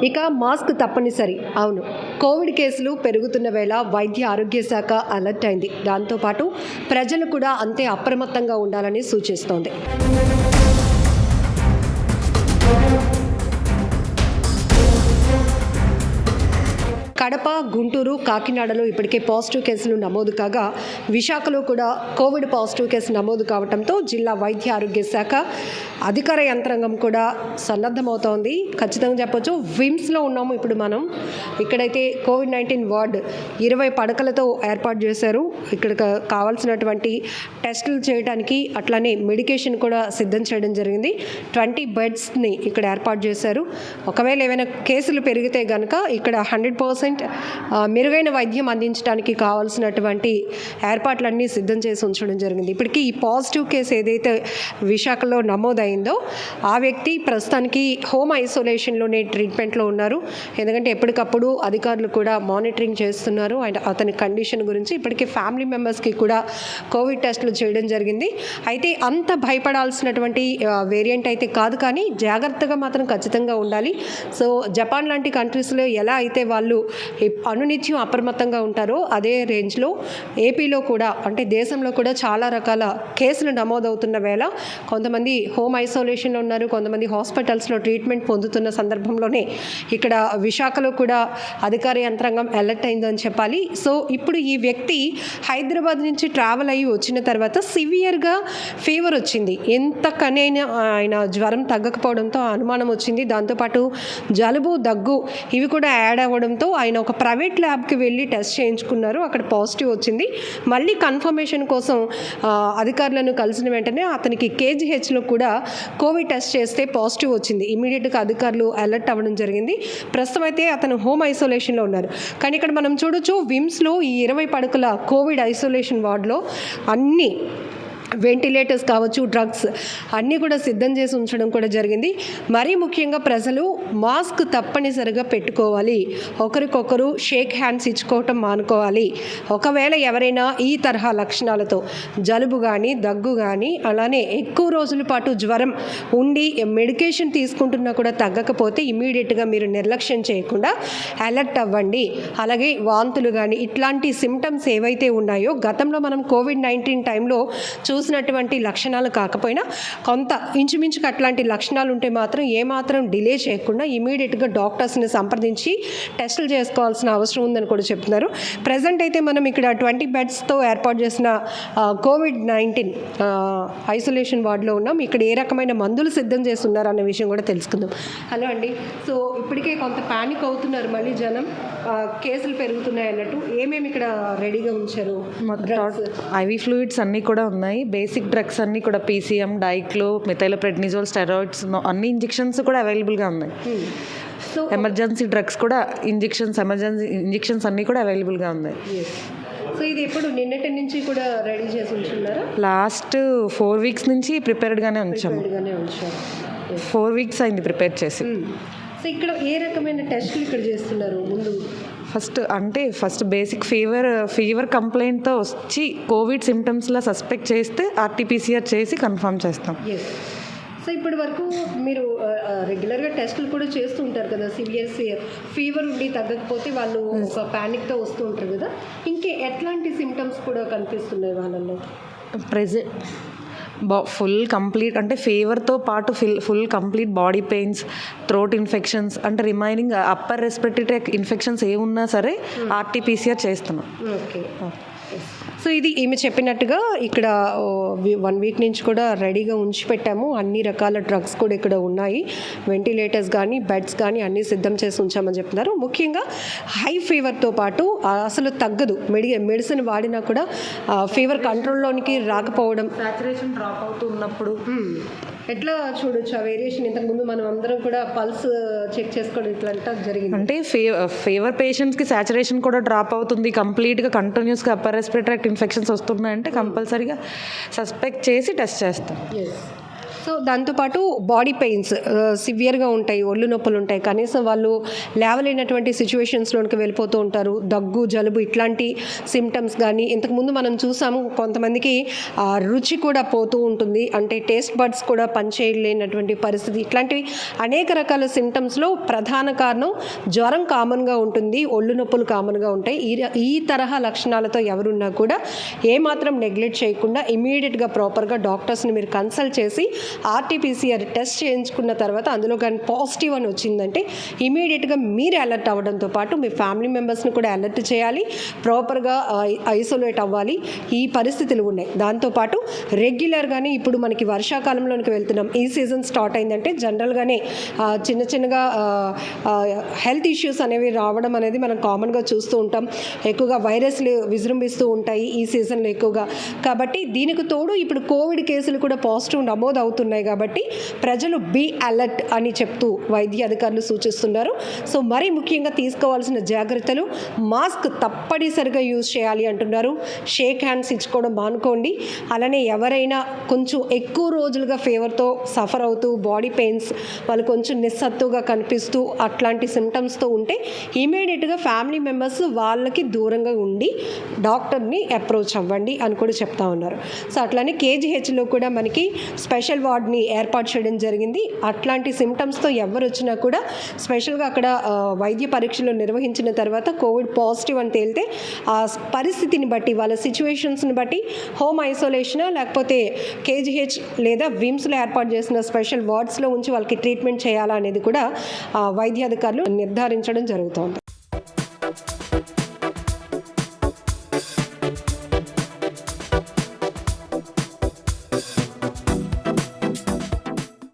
ఇక మాస్క్ తప్పనిసరి. అవును, కోవిడ్ కేసులు పెరుగుతున్న వేళ వైద్య ఆరోగ్య శాఖ అలర్ట్ అయింది. దాంతోపాటు ప్రజలు కూడా అంతే అప్రమత్తంగా ఉండాలని సూచిస్తోంది. కడప, గుంటూరు, కాకినాడలో ఇప్పటికే పాజిటివ్ కేసులు నమోదు కాగా విశాఖలో కూడా కోవిడ్ పాజిటివ్ కేసు నమోదు కావడంతో జిల్లా వైద్య ఆరోగ్య శాఖ అధికార యంత్రాంగం కూడా సన్నద్ధమవుతోంది. ఖచ్చితంగా చెప్పొచ్చు, విమ్స్లో ఉన్నాము ఇప్పుడు మనం. ఇక్కడైతే కోవిడ్-19 వార్డ్ 20 పడకలతో ఏర్పాటు చేశారు. ఇక్కడ కావాల్సినటువంటి టెస్టులు చేయడానికి అట్లానే మెడికేషన్ కూడా సిద్ధం చేయడం జరిగింది. 20 బెడ్స్ని ఇక్కడ ఏర్పాటు చేశారు. ఒకవేళ ఏమైనా కేసులు పెరిగితే కనుక ఇక్కడ 100% మెరుగైన వైద్యం అందించడానికి కావాల్సినటువంటి ఏర్పాట్లన్నీ సిద్ధం చేసి ఉంచడం జరిగింది. ఇప్పటికీ ఈ పాజిటివ్ కేసు ఏదైతే విశాఖలో నమోదైందో ఆ వ్యక్తి ప్రస్తుతానికి హోమ్ ఐసోలేషన్లోనే ట్రీట్మెంట్లో ఉన్నారు. ఎందుకంటే ఎప్పటికప్పుడు అధికారులు కూడా మానిటరింగ్ చేస్తున్నారు అండ్ అతని కండిషన్ గురించి. ఇప్పటికీ ఫ్యామిలీ మెంబర్స్కి కూడా కోవిడ్ టెస్టులు చేయడం జరిగింది. అయితే అంత భయపడాల్సినటువంటి వేరియంట్ అయితే కాదు, కానీ జాగ్రత్తగా మాత్రం ఖచ్చితంగా ఉండాలి. సో జపాన్ లాంటి కంట్రీస్లో ఎలా అయితే వాళ్ళు అనునిత్యం అప్రమత్తంగా ఉంటారో అదే రేంజ్లో ఏపీలో కూడా, అంటే దేశంలో కూడా చాలా రకాల కేసులు నమోదవుతున్న వేళ కొంతమంది హోమ్ ఐసోలేషన్లో ఉన్నారు, కొంతమంది హాస్పిటల్స్లో ట్రీట్మెంట్ పొందుతున్న సందర్భంలోనే ఇక్కడ విశాఖలో కూడా అధికార యంత్రాంగం అలర్ట్ అయిందని చెప్పాలి. సో ఇప్పుడు ఈ వ్యక్తి హైదరాబాద్ నుంచి ట్రావెల్ అయ్యి వచ్చిన తర్వాత సివియర్గా ఫీవర్ వచ్చింది. ఎంతకనైనా ఆయన జ్వరం తగ్గకపోవడంతో అనుమానం వచ్చింది. దాంతోపాటు జలుబు, దగ్గు ఇవి కూడా యాడ్ అవ్వడంతో ఆయన ఒక ప్రైవేట్ ల్యాబ్కి వెళ్ళి టెస్ట్ చేయించుకున్నారు. అక్కడ పాజిటివ్ వచ్చింది. మళ్ళీ కన్ఫర్మేషన్ కోసం అధికారులను కలిసిన వెంటనే అతనికి కేజీహెచ్లో కూడా కోవిడ్ టెస్ట్ చేస్తే పాజిటివ్ వచ్చింది. ఇమీడియట్గా అధికారులు అలర్ట్ అవ్వడం జరిగింది. ప్రస్తుతం అయితే అతను హోమ్ ఐసోలేషన్లో ఉన్నారు. కానీ ఇక్కడ మనం చూడొచ్చు, విమ్స్లో ఈ 20 పడకల కోవిడ్ ఐసోలేషన్ వార్డులో అన్ని వెంటిలేటర్స్ కావచ్చు, డ్రగ్స్ అన్నీ కూడా సిద్ధం చేసి ఉంచడం కూడా జరిగింది. మరీ ముఖ్యంగా ప్రజలు మాస్క్ తప్పనిసరిగా పెట్టుకోవాలి. ఒకరికొకరు షేక్ హ్యాండ్స్ ఇచ్చుకోవటం మానుకోవాలి. ఒకవేళ ఎవరైనా ఈ తరహా లక్షణాలతో జలుబు కానీ, దగ్గు కానీ, అలానే ఎక్కువ రోజుల పాటు జ్వరం ఉండి మెడికేషన్ తీసుకుంటున్నా కూడా తగ్గకపోతే ఇమీడియట్గా మీరు నిర్లక్ష్యం చేయకుండా అలర్ట్ అవ్వండి. అలాగే వాంతులు కానీ ఇట్లాంటి సిమ్టమ్స్ ఏవైతే ఉన్నాయో గతంలో మనం కోవిడ్-19 టైంలో చూసినటువంటి లక్షణాలు కాకపోయినా కొంత ఇంచుమించుగా అట్లాంటి లక్షణాలు ఉంటే మాత్రం ఏమాత్రం డిలే చేయకుండా ఇమీడియట్గా డాక్టర్స్ని సంప్రదించి టెస్టులు చేసుకోవాల్సిన అవసరం ఉందని కూడా చెప్తున్నారు. ప్రజెంట్ అయితే మనం ఇక్కడ 20 బెడ్స్తో ఏర్పాటు చేసిన కోవిడ్-19 ఐసోలేషన్ వార్డులో ఉన్నాం. ఇక్కడ ఏ రకమైన మందులు సిద్ధం చేస్తున్నారు అనే విషయం కూడా తెలుసుకుందాం. హలో అండి, సో ఇప్పటికే కొంత ప్యానిక్ అవుతున్నారు మళ్ళీ జనం, కేసులు పెరుగుతున్నాయి అన్నట్టు. ఏమేమి ఇక్కడ రెడీగా ఉంచారు? ఐవి ఫ్లూయిడ్స్ అన్నీ కూడా ఉన్నాయి. బేసిక్ డ్రగ్స్ అన్నీ కూడా పీసీఎం, డైక్లో, మెథైలోప్రెడ్నిజోల్, స్టెరాయిడ్స్ అన్ని ఇంజెక్షన్స్ కూడా అవైలబుల్గా ఉన్నాయి. సో ఎమర్జెన్సీ డ్రగ్స్ కూడా ఎమర్జెన్సీ ఇంజెక్షన్స్ అన్నీ కూడా అవైలబుల్గా ఉన్నాయి. సో ఇది ఎప్పుడు నిన్నటి నుంచి కూడా రెడీ చేసి ఉంచున్నారా? లాస్ట్ 4 వీక్స్ నుంచి ప్రిపేర్డ్గానే ఉంచాము. 4 వీక్స్ అయింది ప్రిపేర్ చేసి. సో ఇక్కడ ఏ రకమైన టెస్టులు ఇక్కడ చేస్తున్నారు? ముందు ఫస్ట్ బేసిక్ ఫీవర్ కంప్లైంట్తో వచ్చి కోవిడ్ సిమ్టమ్స్లా సస్పెక్ట్ చేస్తే ఆర్టీపీసీఆర్ చేసి కన్ఫర్మ్ చేస్తాం. సో ఇప్పటి వరకు మీరు రెగ్యులర్గా టెస్టులు కూడా చేస్తూ ఉంటారు కదా, సివియర్ ఫీవర్ ఉండి తగ్గకపోతే వాళ్ళు ఒక ప్యానిక్తో వస్తూ ఉంటారు కదా, ఇంకే ఎట్లాంటి సిమ్టమ్స్ కూడా కనిపిస్తున్నాయి వాళ్ళల్లో? ఫుల్ కంప్లీట్ అంటే ఫీవర్తో పాటు full complete body pains, throat infections, అంటే రిమైనింగ్ అప్పర్ రెస్పిరేటరీ ఇన్ఫెక్షన్స్ ఏమున్నా సరే ఆర్టీపీసీఆర్ చేస్తున్నాం. ఓకే. సో ఇది ఈమె చెప్పినట్టుగా ఇక్కడ 1 వీక్ నుంచి కూడా రెడీగా ఉంచి పెట్టాము. అన్ని రకాల డ్రగ్స్ కూడా ఇక్కడ ఉన్నాయి. వెంటిలేటర్స్ కానీ, బెడ్స్ కానీ అన్నీ సిద్ధం చేసి ఉంచామని చెప్తున్నారు. ముఖ్యంగా హై ఫీవర్తో పాటు అసలు తగ్గదు, మెడిసిన్ వాడినా కూడా ఫీవర్ కంట్రోల్లోనికి రాకపోవడం, సాచురేషన్ డ్రాప్ అవుతున్నప్పుడు ఎట్లా చూడొచ్చు ఆ వేరియేషన్? ఇంతకుముందు మనం అందరం కూడా పల్స్ చెక్ చేసుకోవడం ఇట్లా జరిగింది. అంటే ఫీవర్ పేషెంట్స్కి సాచురేషన్ కూడా డ్రాప్ అవుతుంది, కంప్లీట్గా కంటిన్యూస్గా అప్పర్ రెస్పిరేటరీ ఇన్ఫెక్షన్స్ వస్తున్నాయంటే కంపల్సరీగా సస్పెక్ట్ చేసి టెస్ట్ చేస్తాం. సో దాంతోపాటు బాడీ పెయిన్స్ సివియర్గా ఉంటాయి, ఒళ్ళు నొప్పులు ఉంటాయి, కనీసం వాళ్ళు లేవలేనటువంటి సిచ్యువేషన్స్లోనికి వెళ్ళిపోతూ ఉంటారు. దగ్గు, జలుబు ఇట్లాంటి సిమ్టమ్స్ కానీ, ఇంతకుముందు మనం చూసాము కొంతమందికి రుచి కూడా పోతూ ఉంటుంది, అంటే టేస్ట్ బడ్స్ కూడా పనిచేయలేనటువంటి పరిస్థితి. ఇట్లాంటివి అనేక రకాల సిమ్టమ్స్లో ప్రధాన కారణం జ్వరం కామన్గా ఉంటుంది, ఒళ్ళు నొప్పులు కామన్గా ఉంటాయి. ఈ తరహా లక్షణాలతో ఎవరున్నా కూడా ఏమాత్రం నెగ్లెక్ట్ చేయకుండా ఇమీడియట్గా ప్రాపర్గా డాక్టర్స్ని మీరు కన్సల్ట్ చేసి ఆర్టీపీసీఆర్ టెస్ట్ చేయించుకున్న తర్వాత అందులో కానీ పాజిటివ్ అని వచ్చిందంటే ఇమీడియట్గా మీరు అలర్ట్ అవ్వడంతో పాటు మీ ఫ్యామిలీ మెంబర్స్ని కూడా అలర్ట్ చేయాలి, ప్రాపర్గా ఐసోలేట్ అవ్వాలి. ఈ పరిస్థితులు ఉన్నాయి. దాంతోపాటు రెగ్యులర్గానే ఇప్పుడు మనకి వర్షాకాలంలోనికి వెళ్తున్నాం. ఈ సీజన్ స్టార్ట్ అయిందంటే జనరల్గానే చిన్నగా హెల్త్ ఇష్యూస్ అనేవి రావడం అనేది మనం కామన్గా చూస్తూ ఉంటాం. ఎక్కువగా వైరస్లు విజృంభిస్తూ ఉంటాయి ఈ సీజన్లో ఎక్కువగా. కాబట్టి దీనికి తోడు ఇప్పుడు కోవిడ్ కేసులు కూడా పాజిటివ్ నమోదు అవుతున్నాయి. కాబట్టి ప్రజలు బీ అలర్ట్ అని చెప్తూ వైద్య అధికారులు సూచిస్తున్నారు. సో మరీ ముఖ్యంగా తీసుకోవాల్సిన జాగ్రత్తలు, మాస్క్ తప్పనిసరిగా యూజ్ చేయాలి అంటున్నారు. షేక్ హ్యాండ్స్ ఇచ్చుకోవడం మానుకోండి. అలానే ఎవరైనా కొంచెం ఎక్కువ రోజులుగా ఫీవర్తో సఫర్ అవుతూ బాడీ పెయిన్స్, వాళ్ళు కొంచెం నిస్సత్తుగా కనిపిస్తూ అట్లాంటి సిమ్టమ్స్తో ఉంటే ఇమీడియట్గా ఫ్యామిలీ మెంబర్స్ వాళ్ళకి దూరంగా ఉండి డాక్టర్ని అప్రోచ్ అవ్వండి అని కూడా చెప్తా ఉన్నారు. సో అట్లానే కేజీహెచ్లో కూడా మనకి స్పెషల్ వార్డ్ని ఏర్పాటు చేయడం జరిగింది. అట్లాంటి సిమ్టమ్స్తో ఎవరు వచ్చినా కూడా స్పెషల్గా అక్కడ వైద్య పరీక్షలు నిర్వహించిన తర్వాత కోవిడ్ పాజిటివ్ అని తేలితే ఆ పరిస్థితిని బట్టి, వాళ్ళ సిచ్యువేషన్స్ని బట్టి హోమ్ ఐసోలేషనా లేకపోతే కేజీహెచ్ లేదా విమ్స్లో ఏర్పాటు చేసిన స్పెషల్ వార్డ్స్లో ఉంచి వాళ్ళకి ట్రీట్మెంట్ చేయాలా అనేది కూడా వైద్యాధికారులు నిర్ధారించడం జరుగుతోంది.